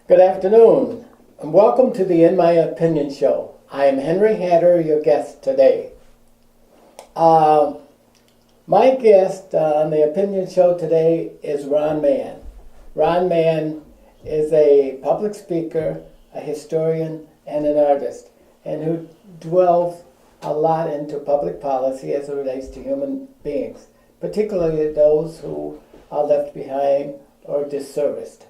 Good afternoon, and welcome to the In My Opinion show. I am Henry Hatter, your guest today. My guest on the Opinion show today is Ron Mann. Ron Mann is a public speaker, a historian, and an artist, and who dwells a lot into public policy as it relates to human beings, particularly those who are left behind or disserviced.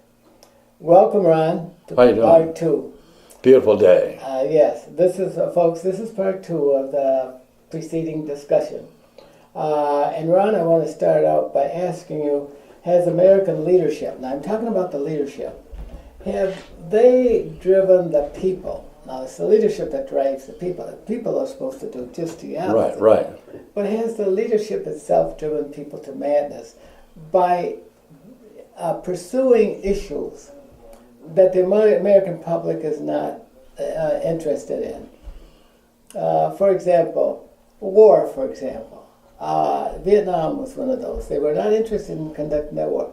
Welcome, Ron, to part two. Beautiful day. Yes, this is, folks, this is part two of the preceding discussion. And Ron, I want to start out by asking you, has American leadership, now I'm talking about the leadership, have they driven the people? Now, it's the leadership that drives the people. The people are supposed to do just the opposite. Right. But has the leadership itself driven people to madness by pursuing issues that the American public is not interested in? For example, war, for example. Vietnam was one of those. They were not interested in conducting that war.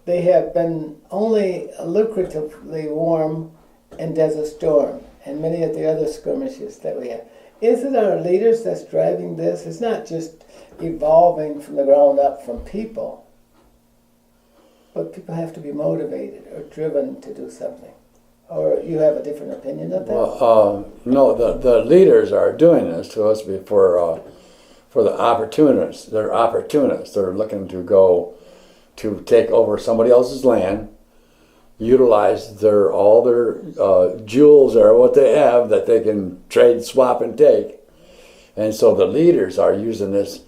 They have been only lucratively warm in Desert Storm and many of the other skirmishes that we have. Is it our leaders that's driving this? It's not just evolving from the ground up from people, but people have to be motivated or driven to do something. Or you have a different opinion of that? Well, no, the leaders are doing this to us for the opportunists. They're opportunists. They're looking to go to take over somebody else's land, utilize all their jewels or what they have that they can trade, swap, and take. And so the leaders are using this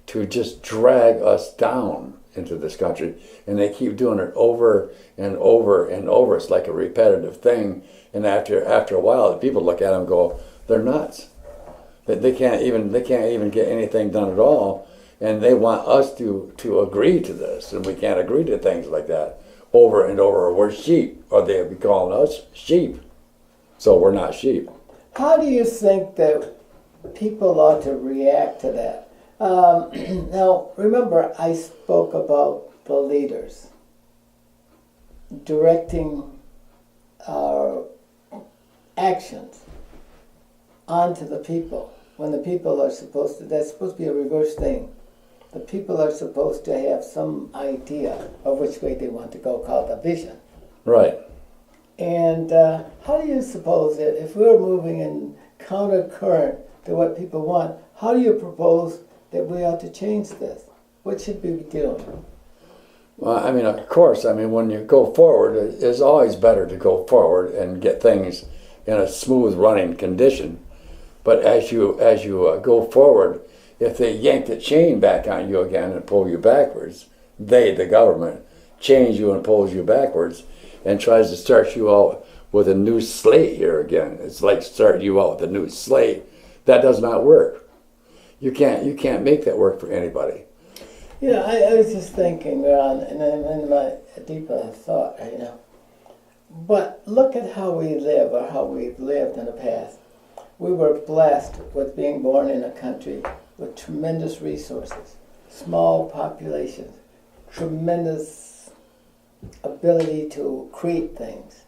to just drag us down into this country, and they keep doing it over and over and over. It's like a repetitive thing, and after a while, the people look at them and go, "They're nuts. They can't even get anything done at all." And they want us to agree to this, and we can't agree to things like that over and over. We're sheep, or they'll be calling us sheep. So we're not sheep. How do you think that people ought to react to that? Now, remember, I spoke about the leaders directing our actions onto the people, when the people are supposed to, that's supposed to be a reverse thing. The people are supposed to have some idea of which way they want to go, called a vision. Right. And how do you suppose that if we're moving in counter current to what people want, how do you propose that we ought to change this? What should we be doing? Well, I mean, of course, when you go forward, it's always better to go forward and get things in a smooth running condition. But as you go forward, if they yank the chain back on you again and pull you backwards, the government, change you and pulls you backwards and tries to start you out with a new slate here again. It's like starting you out with a new slate. That does not work. You can't make that work for anybody. You know, I was just thinking, Ron, and in my deeper thought, but look at how we live, or how we've lived in the past. We were blessed with being born in a country with tremendous resources, small populations, tremendous ability to create things,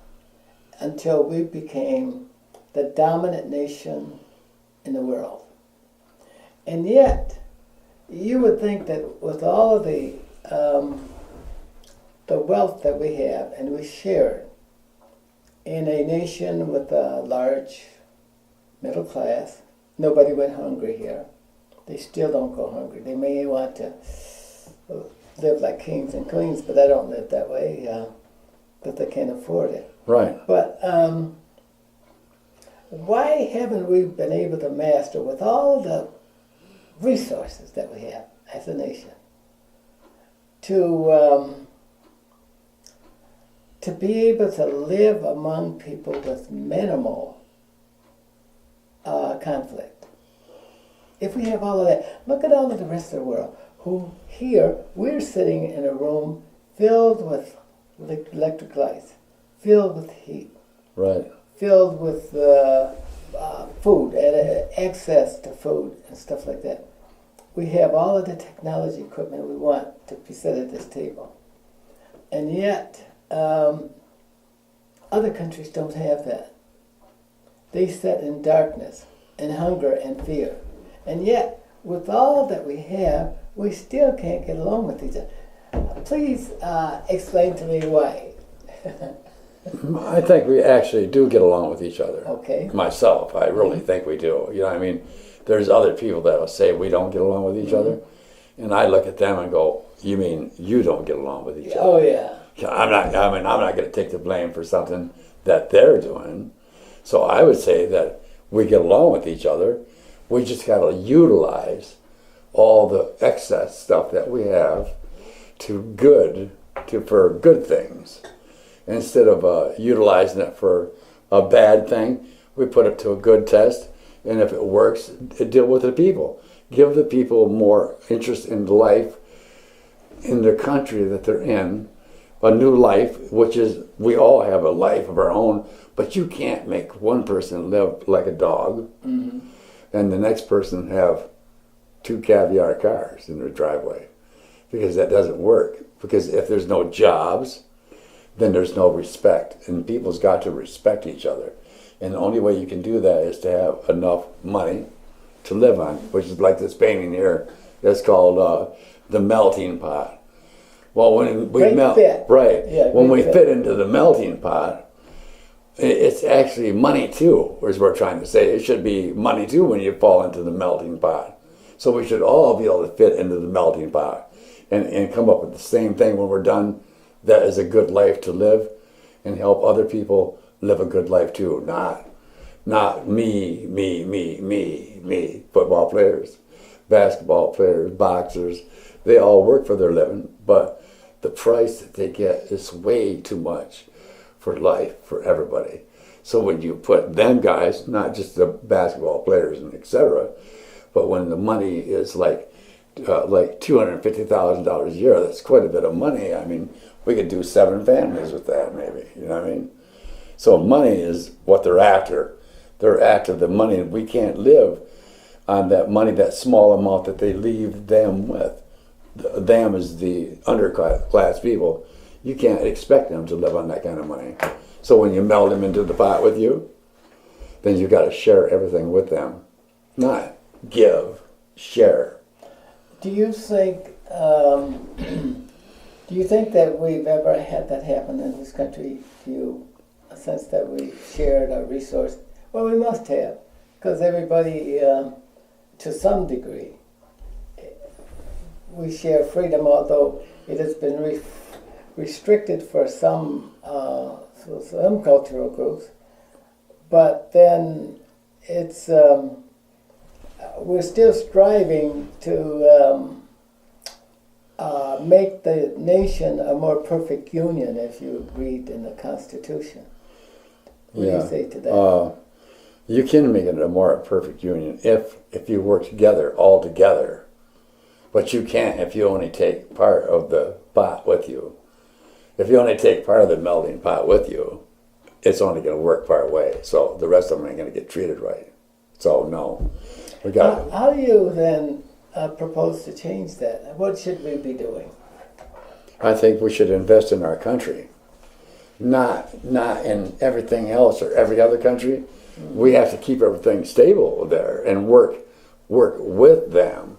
until we became the dominant nation in the world. And yet, you would think that with all of the wealth that we have, and we share it, in a nation with a large middle class, nobody went hungry here. They still don't go hungry. They may want to live like kings and queens, but they don't live that way, but they can't afford it. Right. But why haven't we been able to master, with all the resources that we have as a nation, to be able to live among people with minimal conflict? If we have all of that, look at all of the rest of the world, who here, we're sitting in a room filled with electric lights, filled with heat, Right. filled with food, and access to food and stuff like that. We have all of the technology equipment we want to be set at this table. And yet, Other countries don't have that. They sit in darkness and hunger and fear. And yet, with all that we have, we still can't get along with each other. Please explain to me why. I think we actually do get along with each other. Okay. Myself, I really think we do. You know what I mean? There's other people that will say we don't get along with each other. And I look at them and go, you mean you don't get along with each other? Oh, yeah. I'm not going to take the blame for something that they're doing. So I would say that we get along with each other. We just got to utilize all the excess stuff that we have for good things. Instead of utilizing it for a bad thing, we put it to a good test. And if it works, deal with the people. Give the people more interest in life, in the country that they're in, a new life, which is, we all have a life of our own, but you can't make one person live like a dog and the next person have 2 caviar cars in their driveway, because that doesn't work. Because if there's no jobs, then there's no respect, and people's got to respect each other. And the only way you can do that is to have enough money to live on, which is like this painting here. It's called The Melting Pot. Well, when we melt, right? Yeah, when we fit into the melting pot, it's actually money too, as we're trying to say. It should be money too when you fall into the melting pot. So we should all be able to fit into the melting pot and come up with the same thing when we're done. That is a good life to live, and help other people live a good life too. Not me. Football players, basketball players, boxers, they all work for their living, but the price that they get is way too much for life, for everybody. So when you put them guys, not just the basketball players and etc., but when the money is like $250,000 a year, that's quite a bit of money. I mean, we could do 7 families with that, maybe. You know what I mean? So money is what they're after. They're after the money. We can't live on that money, that small amount that they leave them with. Them is the underclass people. You can't expect them to live on that kind of money. So when you meld them into the pot with you, then you got to share everything with them. Not give, share. Do you think that we've ever had that happen in this country? Do you sense that we shared a resource? Well, we must have, because everybody, to some degree, we share freedom, although it has been restricted for some cultural groups. But then it's we're still striving to make the nation a more perfect union, as you read in the Constitution. What do you say to that? You can make it a more perfect union if you work together, all together. But you can't if you only take part of the pot with you. If you only take part of the melting pot with you, it's only going to work part way. So the rest of them ain't going to get treated right. So no. How do you then propose to change that? What should we be doing? I think we should invest in our country. Not in everything else or every other country. We have to keep everything stable there and work with them,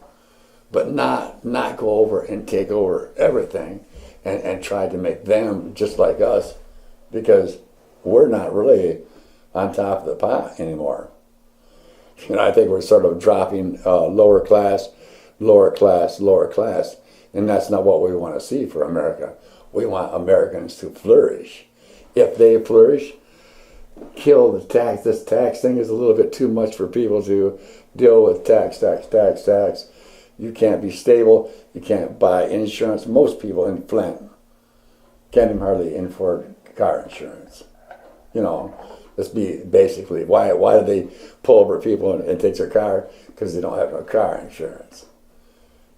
but not go over and take over everything and try to make them just like us, because we're not really on top of the pot anymore. You know, I think we're sort of dropping lower class, and that's not what we want to see for America. We want Americans to flourish. If they flourish, kill the tax. This tax thing is a little bit too much for people to deal with. Tax. You can't be stable. You can't buy insurance. Most people in Flint can't even hardly afford car insurance. You know, let's be basically, why do they pull over people and take their car? Because they don't have no car insurance.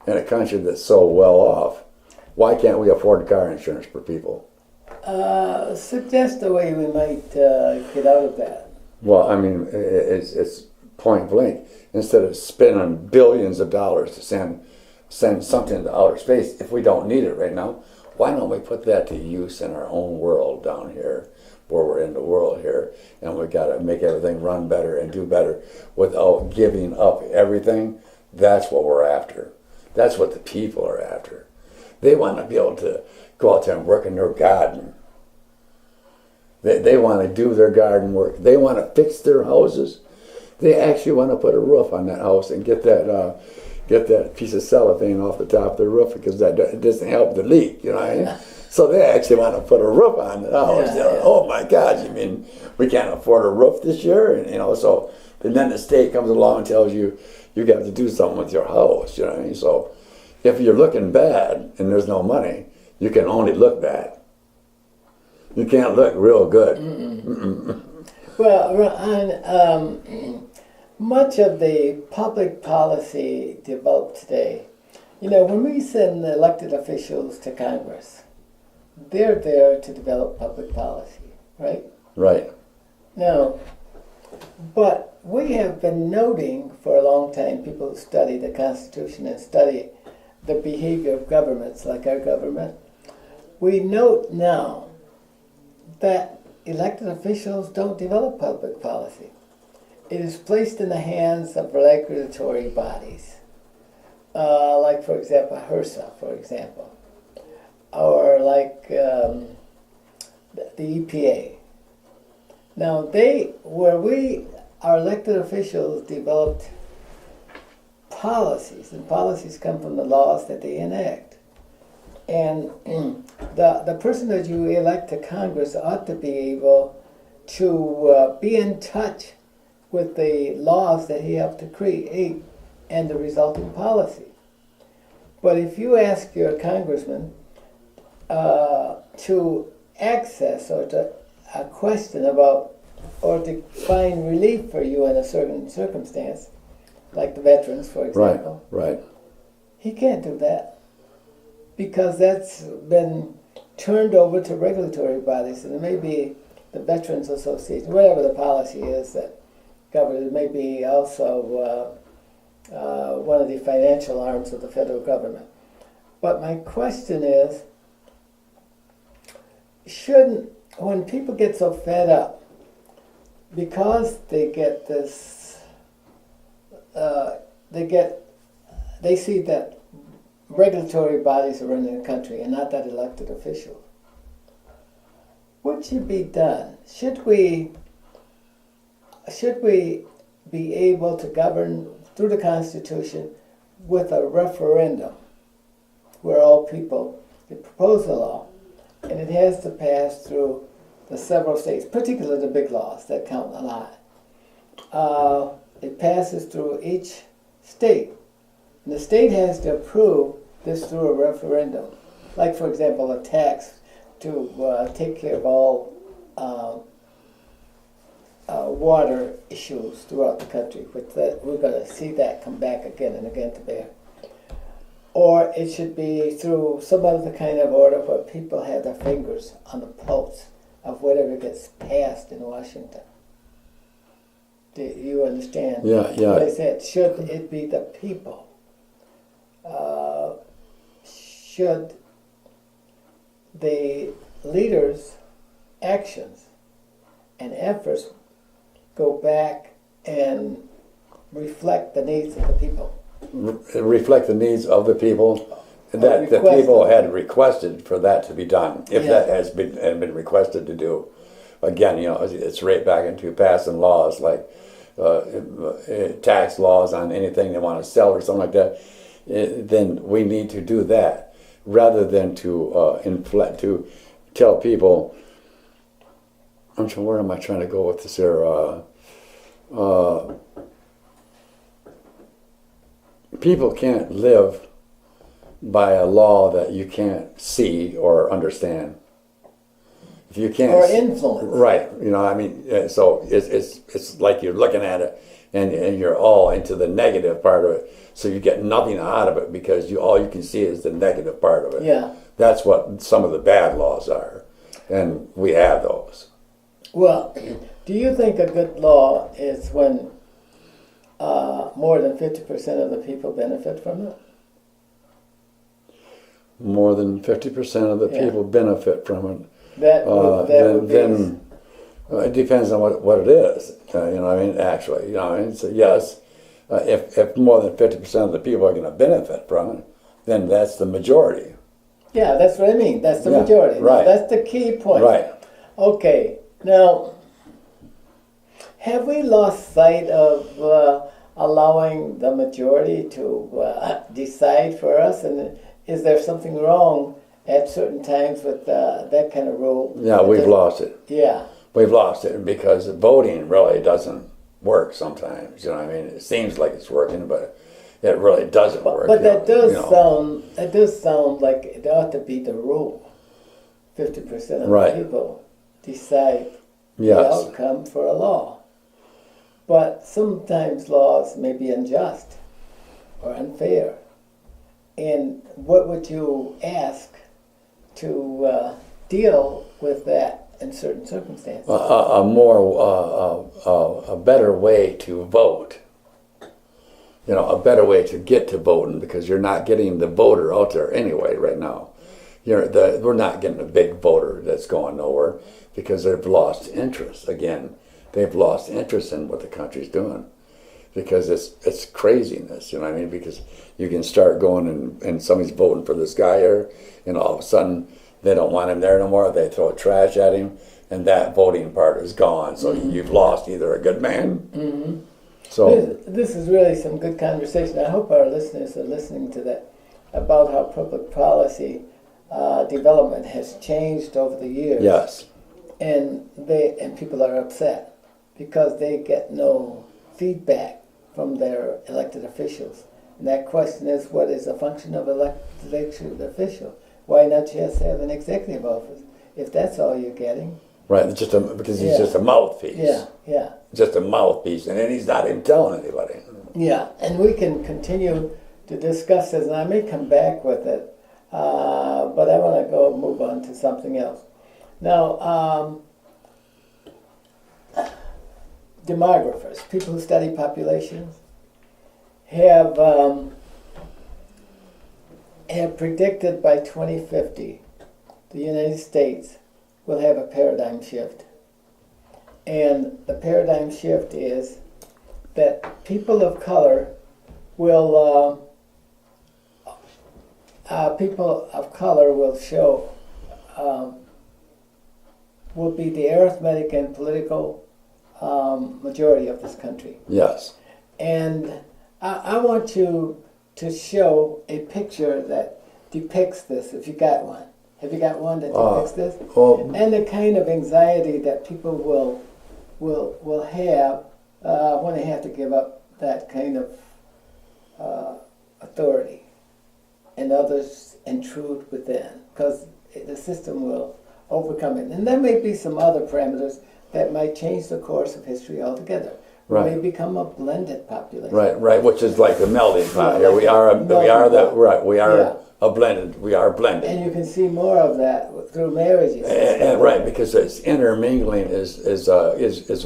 In a country that's so well off, why can't we afford car insurance for people? Suggest a way we might get out of that. Well, I mean, it's point blank. Instead of spending billions of dollars to send something to outer space, if we don't need it right now, Why don't we put that to use in our own world down here, where we're in the world here, and we got to make everything run better and do better without giving up everything? That's what we're after. That's what the people are after. They want to be able to go out there and work in their garden. They want to do their garden work. They want to fix their houses. They actually want to put a roof on that house and get that piece of cellophane off the top of the roof, because that it doesn't help the leak, you know what I mean? So they actually want to put a roof on the house. Yeah. Oh my God, you mean we can't afford a roof this year? And, so and then the state comes along and tells you got to do something with your house, you know what I mean? So if you're looking bad and there's no money, you can only look bad. You can't look real good. Well, Ron, much of the public policy developed today, when we send elected officials to Congress, they're there to develop public policy, right? Right. Now, but we have been noting for a long time, people who study the Constitution and study the behavior of governments like our government, we note now that elected officials don't develop public policy. It is placed in the hands of regulatory bodies, like, for example, HRSA, for example, or like the EPA. Now, our elected officials developed policies, and policies come from the laws that they enact. And the person that you elect to Congress ought to be able to be in touch with the laws that he helped to create and the resulting policy. But if you ask your congressman to access or to a question about or to find relief for you in a certain circumstance, like the veterans, for example, Right. he can't do that because that's been turned over to regulatory bodies, and it may be the Veterans Association, whatever the policy is that governs. It may be also one of the financial arms of the federal government. But my question is, when people get so fed up, because they get this, they see that regulatory bodies are running the country and not that elected officials. What should be done? Should we be able to govern through the Constitution with a referendum where all people can propose a law, and it has to pass through the several states, particularly the big laws that count a lot. It passes through each state, and the state has to approve this through a referendum. Like, for example, a tax to take care of all water issues throughout the country, which that we're going to see that come back again and again to bear. Or it should be through some other kind of order where people have their fingers on the pulse of whatever gets passed in Washington. Do you understand? Yeah. What I said? Should it be the people? Should the leaders' actions and efforts go back and reflect the needs of the people? Reflect the needs of the people that the people had requested for that to be done, if that had been requested to do. Again, it's right back into passing laws like tax laws on anything they want to sell or something like that. Then we need to do that rather than to tell people. Where am I trying to go with this here? People can't live by a law that you can't see or understand. If you can't or influence, right? So it's like you're looking at it and you're all into the negative part of it. So you get nothing out of it because all you can see is the negative part of it. Yeah, that's what some of the bad laws are, and we have those. Well, do you think a good law is when more than 50% of the people benefit from it? more than 50% of the Yeah. people benefit from it. That would be Then it depends on what it is. You know what I mean? Actually, you know what I mean? So yes, if more than 50% of the people are going to benefit from it, then that's the majority. yeah, that's what I mean. That's the Yeah, majority. Now, right. that's the key point. Right. Okay, now, have we lost sight of allowing the majority to decide for us? And is there something wrong at certain times with that kind of rule? Yeah, we've lost it. Yeah, We've lost it because voting really doesn't work sometimes. You know what I mean? It seems like it's working, but it really doesn't work. but that you does sound like it ought to be the rule. 50% of Right. the people decide the Yes. outcome for a law. But sometimes laws may be unjust or unfair. And what would you ask to deal with that in certain circumstances? A better way to vote. You know, a better way to get to voting, because you're not getting the voter out there anyway right now. We're not getting a big voter that's going nowhere because they've lost interest again. They've lost interest in what the country's doing because it's craziness. You know what I mean? Because you can start going and somebody's voting for this guy here, and all of a sudden they don't want him there no more. They throw trash at him, and that voting part is gone. So you've lost either a good man. Mm-hmm. So This is really some good conversation. I hope our listeners are listening to that about how public policy development has changed over the years. yes, And people are upset because they get no feedback from their elected officials. And that question is, what is the function of elected official? Why not just have an executive office if that's all you're getting? right. Because he's Yeah. just a mouthpiece. Yeah. Just a mouthpiece, and then he's not even telling anybody. Yeah, and we can continue to discuss this, and I may come back with it, but I want to move on to something else. Now, demographers, people who study populations, have predicted by 2050 the United States will have a paradigm shift. And the paradigm shift is that people of color will show will be the arithmetic and political majority of this country. Yes. And I want you to show a picture that depicts this, if you got one. Have you got one that depicts this? Well, And the kind of anxiety that people will have when they have to give up that kind of authority, and others intrude within, because the system will overcome it. And there may be some other parameters that might change the course of history altogether. Right. We may become a blended population. right, which is like the melding pot. Yeah, Here we like are. a melting pot. We are Yeah. a blended. We are blended. And you can see more of that through marriages. And right, because it's intermingling is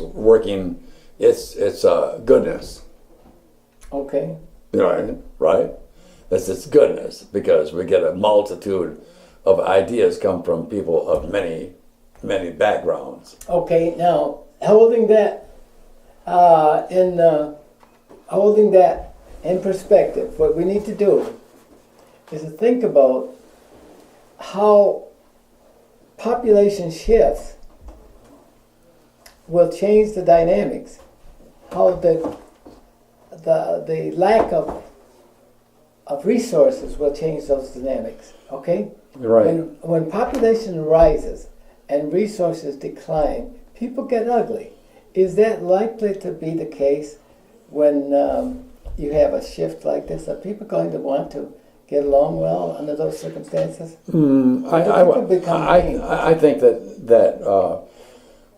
working. It's goodness. Okay. You know what I mean? Right? That's its goodness, because we get a multitude of ideas come from people of many backgrounds. Okay. Now, holding that in perspective, what we need to do is to think about how population shifts will change the dynamics, how the lack of resources will change those dynamics. Okay. Right. When population rises and resources decline, people get ugly. Is that likely to be the case when you have a shift like this? Are people going to want to get along well under those circumstances? I think that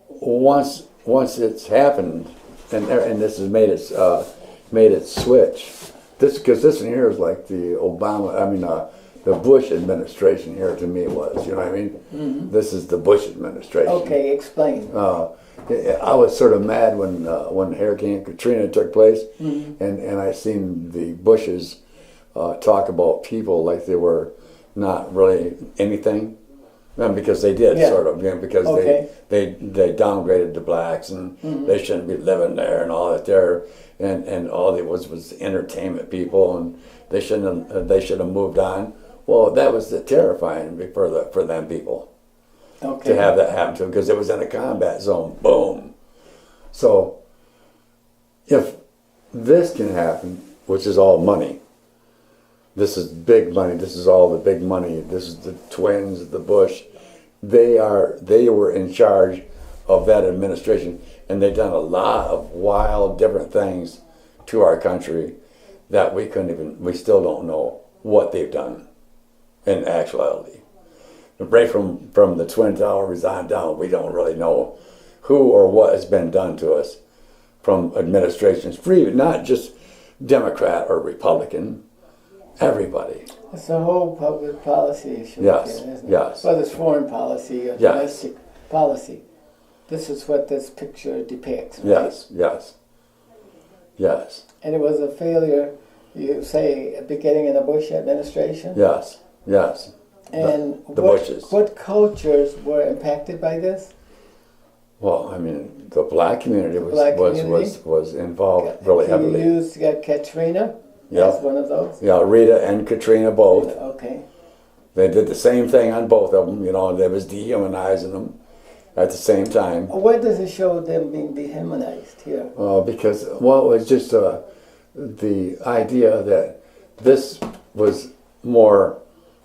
once it's happened, and this has made it switch. Because this one here is like the Bush administration here to me was. You know what I mean? Mm-hmm. This is the Bush administration. Okay, explain. I was sort of mad when Hurricane Katrina took place, Mm-hmm. and I seen the Bushes talk about people like they were not really anything. Because they did, Yeah. sort of, because Okay. they downgraded the blacks, and they shouldn't be living there and all that there, and all it was entertainment people, and they should have moved on. Well, that was terrifying for them people Okay. to have that happen to them, because it was in a combat zone. Boom. So if this can happen, which is all money. This is big money. This is all the big money. This is the twins, the Bush. They were in charge of that administration, and they've done a lot of wild, different things to our country that we still don't know what they've done in actuality. Right from the Twin Towers on down, we don't really know who or what has been done to us from administrations, free, not just Democrat or Republican. Everybody. It's a whole public policy issue. Yes, Again, isn't it? yes. Whether it's foreign policy or domestic policy. This is what this picture depicts. Right? Yes, yes, yes, And it was a failure, you say, beginning in the Bush administration? yes, yes. And the Bushes. What cultures were impacted by this? Well, I mean, the black community community? was involved really heavily. You used Katrina Yeah. as one of those? Yeah, Rita and Katrina both. Okay. They did the same thing on both of them. They was dehumanizing them at the same time. Where does it show them being dehumanized here? Because it was just the idea that this was more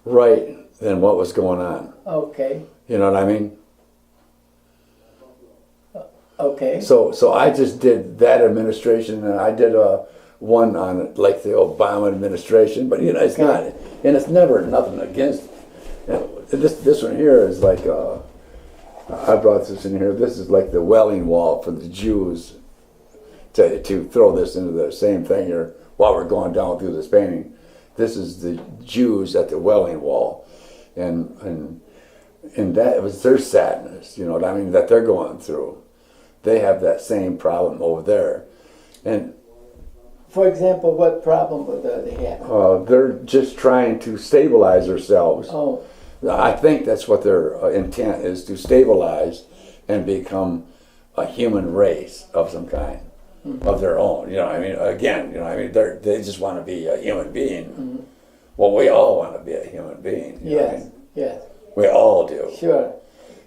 right than what was going on. Okay. You know what I mean? Okay. So I just did that administration, and I did one on like the Obama administration, but it's not, and it's never nothing against. This one here is like I brought this in here. This is like the Wailing Wall for the Jews. To throw this into the same thing here while we're going down through this painting. This is the Jews at the Wailing Wall, and that it was their sadness. You know what I mean? That they're going through. They have that same problem over there, and. For example, what problem would they have? They're just trying to stabilize themselves. Oh. I think that's what their intent is, to stabilize and become a human race of some kind, of their own. They just want to be a human being. Mm-hmm. Well, we all want to be a human being. You know what I mean? Yes. We all do. Sure.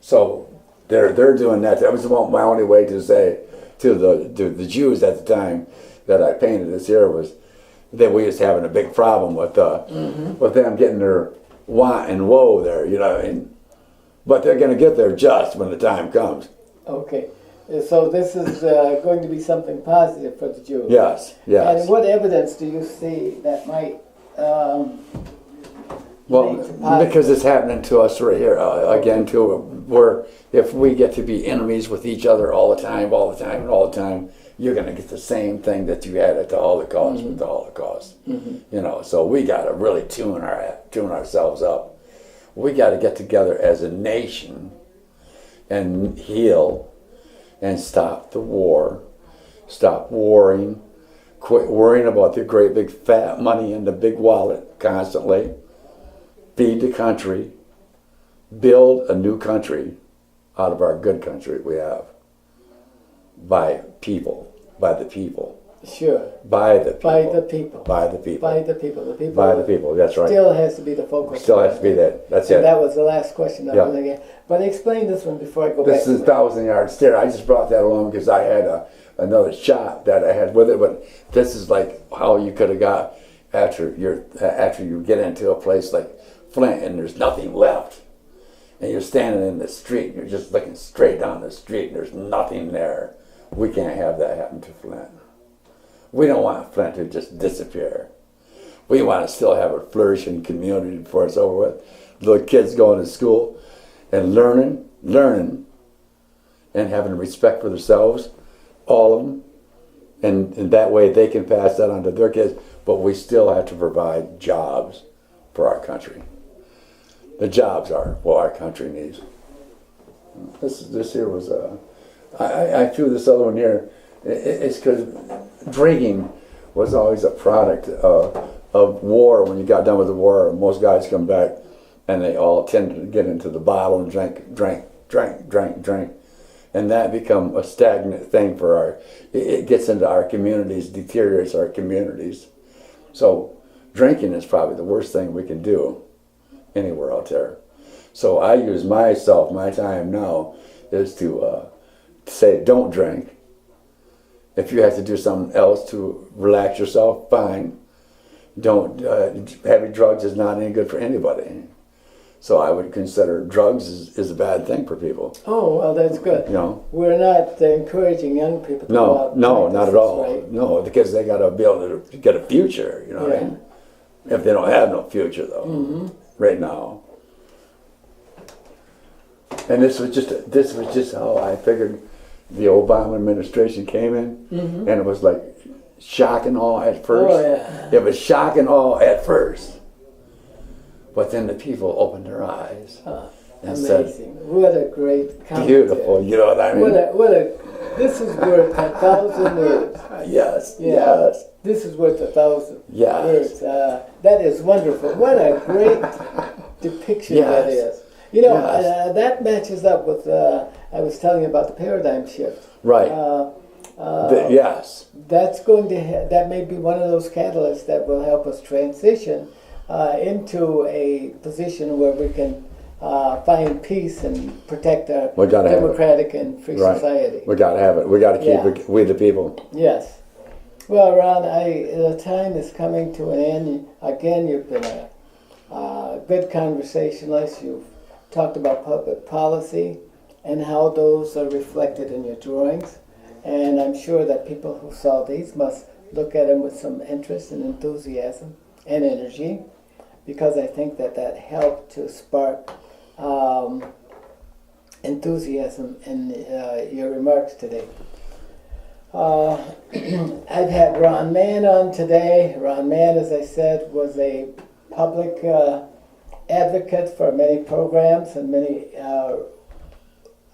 So they're doing that. That was my only way to say to the Jews at the time that I painted this here was that we was having a big problem with them getting their want and woe there, you know what I mean? But they're going to get there just when the time comes. Okay. So this is going to be something positive for the Jews. Yes, yes. And what evidence do you see that might Well, because it's happening to us right here again too. Where if we get to be enemies with each other all the time, you're going to get the same thing that you had at the Holocaust with the Holocaust. So we got to really tune ourselves up. We got to get together as a nation and heal and stop the war. Stop warring. Quit worrying about the great big fat money in the big wallet constantly. Feed the country. Build a new country out of our good country we have. By people. By the people. Sure. By the people. By the people. By the people. By the people. The people. By the people, that's right. Still has to be the focus. Still has to be that. That's and it. that was the last question I was Yeah. going to get. But explain this one before I go This back. is a 1,000-yard stare. I just brought that along because I had another shot that I had with it. But this is like how you could have got after you get into a place like Flint and there's nothing left. And you're standing in the street and you're just looking straight down the street and there's nothing there. We can't have that happen to Flint. We don't want Flint to just disappear. We want to still have a flourishing community before it's over with. Little kids going to school and learning, and having respect for themselves, all of them. And that way they can pass that on to their kids. But we still have to provide jobs for our country. The jobs are what our country needs. This here was I threw this other one here. It's because drinking was always a product of war. When you got done with the war, most guys come back and they all tend to get into the bottle and drink, and that become a stagnant thing for our. It gets into our communities, deteriorates our communities. So drinking is probably the worst thing we can do anywhere out there. So I use my time now is to say don't drink. If you have to do something else to relax yourself, fine. Don't heavy drugs is not any good for anybody. So I would consider drugs is a bad thing for people. Oh, well, that's good. You know, we're not encouraging young people to go out. No, not at all. Right? No, because they got to be able to get a future. You know what I mean? If they don't have no future though, right now. And this was just how I figured the Obama administration came in, and it was like shock and awe at first. Oh, yeah. It was shock and awe at first, but then the people opened their eyes and Amazing! said, What a great commentary. "Beautiful." You know what I mean? This is worth 1,000 words. Yes. Yeah. Yes. This is worth 1,000 Yes. words. That is wonderful. What a great depiction that is. You know, that matches up with, I was telling you about the paradigm shift. Right. Yes. That's going to, that may be one of those catalysts that will help us transition into a position where we can find peace and protect our democratic and free society. We got to have it. We got to keep it, we the people. Yes. Well, Ron, the time is coming to an end. Again, you've been a good conversationalist. You've talked about public policy and how those are reflected in your drawings. And I'm sure that people who saw these must look at them with some interest and enthusiasm and energy, because I think that helped to spark enthusiasm in your remarks today. I've had Ron Mann on today. Ron Mann, as I said, was a public advocate for many programs and many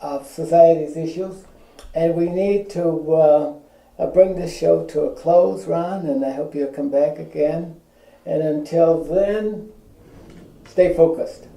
of society's issues. And we need to bring this show to a close, Ron, and I hope you'll come back again. And until then, stay focused.